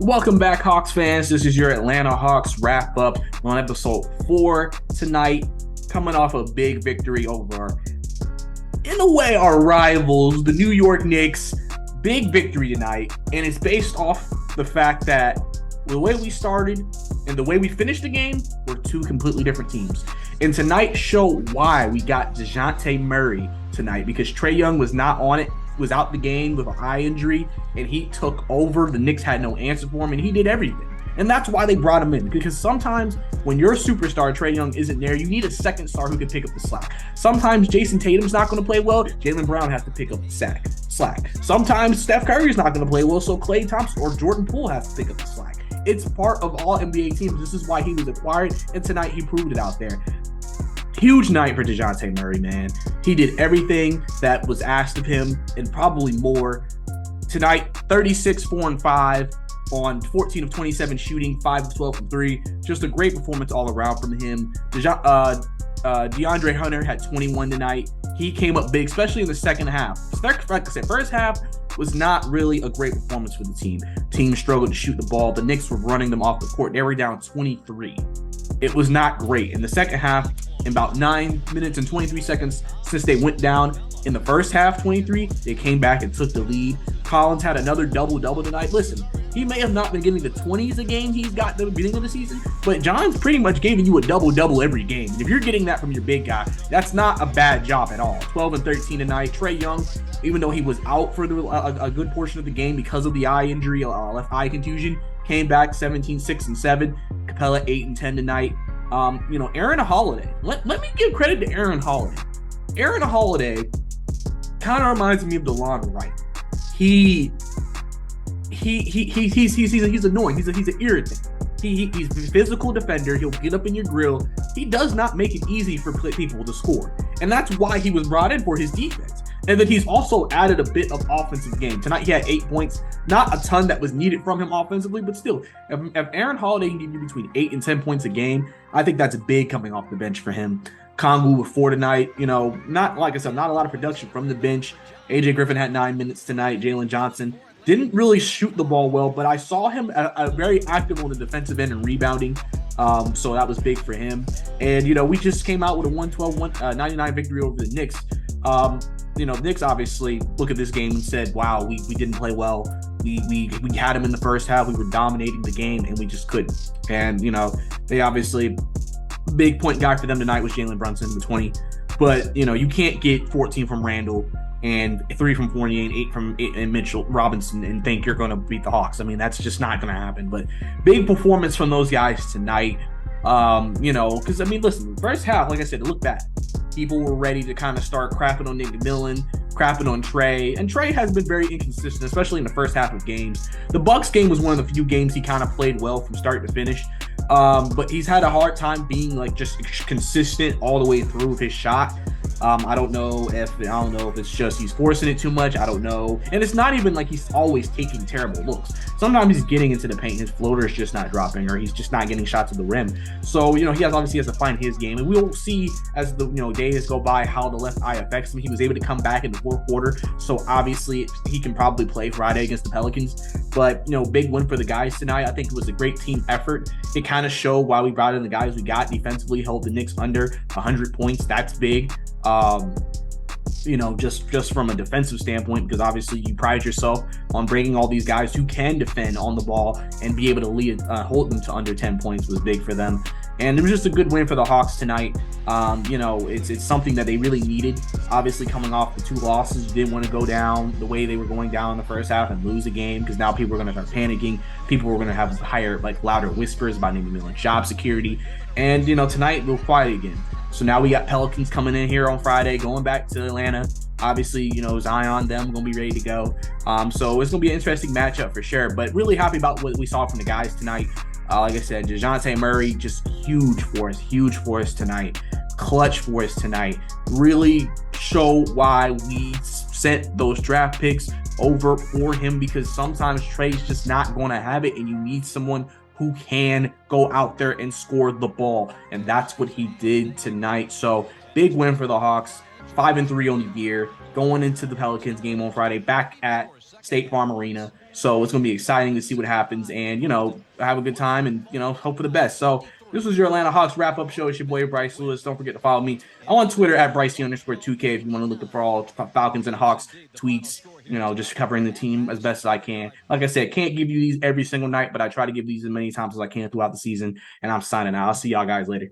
Welcome back, Hawks fans. This is your Atlanta Hawks wrap up on episode 4 tonight, coming off a big victory over, in a way, our rivals, the New York Knicks. Big victory tonight, and it's based off the fact that the way we started and the way we finished the game were two completely different teams. And tonight showed why we got Dejounte Murray tonight, because Trae Young was not on it, was out the game with an eye injury, and he took over. The Knicks had no answer for him, and he did everything. And that's why they brought him in, because sometimes when your superstar, Trae Young, isn't there, you need a second star who can pick up the slack. Sometimes Jason Tatum's not going to play well. Jaylen Brown has to pick up the slack. Sometimes Steph Curry's not going to play well, so Klay Thompson or Jordan Poole has to pick up the slack. It's part of all NBA teams. This is why he was acquired, and tonight he proved it out there. Huge night for Dejounte Murray, man. He did everything that was asked of him and probably more. Tonight, 36, 4, and 5 on 14 of 27 shooting, 5 of 12 from 3. Just a great performance all around from him. DeAndre Hunter had 21 tonight. He came up big, especially in the second half. Like I said, first half was not really a great performance for the team. Team struggled to shoot the ball. The Knicks were running them off the court. They were down 23. It was not great. In the second half, in about 9 minutes and 23 seconds since they went down in the first half, 23, they came back and took the lead. Collins had another double-double tonight. Listen, he may have not been getting the 20s a game he's got at the beginning of the season, but John's pretty much giving you a double-double every game. And if you're getting that from your big guy, that's not a bad job at all. 12 and 13 tonight. Trae Young, even though he was out for a good portion of the game because of the eye injury, left eye contusion, came back 17, 6, and 7. Capella 8 and 10 tonight. Aaron Holiday. Let me give credit to Aaron Holiday. Aaron Holiday kind of reminds me of DeLon Wright. He's annoying. He's an irritant. He's a physical defender. He'll get up in your grill. He does not make it easy for people to score, and that's why he was brought in, for his defense. And then he's also added a bit of offensive game. Tonight he had 8 points. Not a ton that was needed from him offensively, but still, if Aaron Holiday can give you between 8 and 10 points a game, I think that's big coming off the bench for him. Kongu with 4 tonight. Not, like I said, not a lot of production from the bench. AJ Griffin had 9 minutes tonight. Jalen Johnson didn't really shoot the ball well, but I saw him very active on the defensive end and rebounding. So that was big for him. And, we just came out with a 112-99 victory over the Knicks. The Knicks obviously look at this game and said, wow, we didn't play well. We had him in the first half. We were dominating the game, and we just couldn't. And, they obviously, big point guy for them tonight was Jalen Brunson with 20. But, you can't get 14 from Randall and 3 from Fournier and 8 from Mitchell Robinson and think you're going to beat the Hawks. I mean, that's just not going to happen. But big performance from those guys tonight. Because, listen, first half, like I said, it looked bad. People were ready to kind of start crapping on Nick McMillan, crapping on Trae, and Trae has been very inconsistent, especially in the first half of games. The Bucks game was one of the few games he kind of played well from start to finish, but he's had a hard time being just consistent all the way through with his shot. I don't know if it's just he's forcing it too much. I don't know. And it's not even like he's always taking terrible looks. Sometimes he's getting into the paint. His floater is just not dropping, or he's just not getting shots at the rim. So, he obviously has to find his game. And we'll see as the, days go by how the left eye affects him. He was able to come back in the fourth quarter. So obviously he can probably play Friday against the Pelicans. But, big win for the guys tonight. I think it was a great team effort. It kind of showed why we brought in the guys we got. Defensively held the Knicks under 100 points. That's big. Just from a defensive standpoint, because obviously you pride yourself on bringing all these guys who can defend on the ball and be able to hold them to under 10 points was big for them. And it was just a good win for the Hawks tonight. It's something that they really needed. Obviously, coming off the 2 losses, you didn't want to go down the way they were going down in the first half and lose a game, because now people are going to start panicking. People were going to have louder whispers about Nick McMillan's job security. And, tonight we'll quiet again. So now we got Pelicans coming in here on Friday, going back to Atlanta. Obviously, Zion, them going to be ready to go. So it's going to be an interesting matchup for sure. But really happy about what we saw from the guys tonight. Like I said, Dejounte Murray, just huge for us tonight. Clutch for us tonight. Really show why we sent those draft picks over for him, because sometimes Trae's just not going to have it, and you need someone who can go out there and score the ball. And that's what he did tonight. So big win for the Hawks. 5-3 on the year, going into the Pelicans game on Friday back at State Farm Arena. So it's going to be exciting to see what happens and, have a good time and, hope for the best. So this was your Atlanta Hawks wrap up show. It's your boy, Bryce Lewis. Don't forget to follow me. I'm on Twitter at Brycey_2K if you want to look for all Falcons and Hawks tweets, just covering the team as best as I can. Like I said, can't give you these every single night, but I try to give these as many times as I can throughout the season. And I'm signing out. I'll see y'all guys later.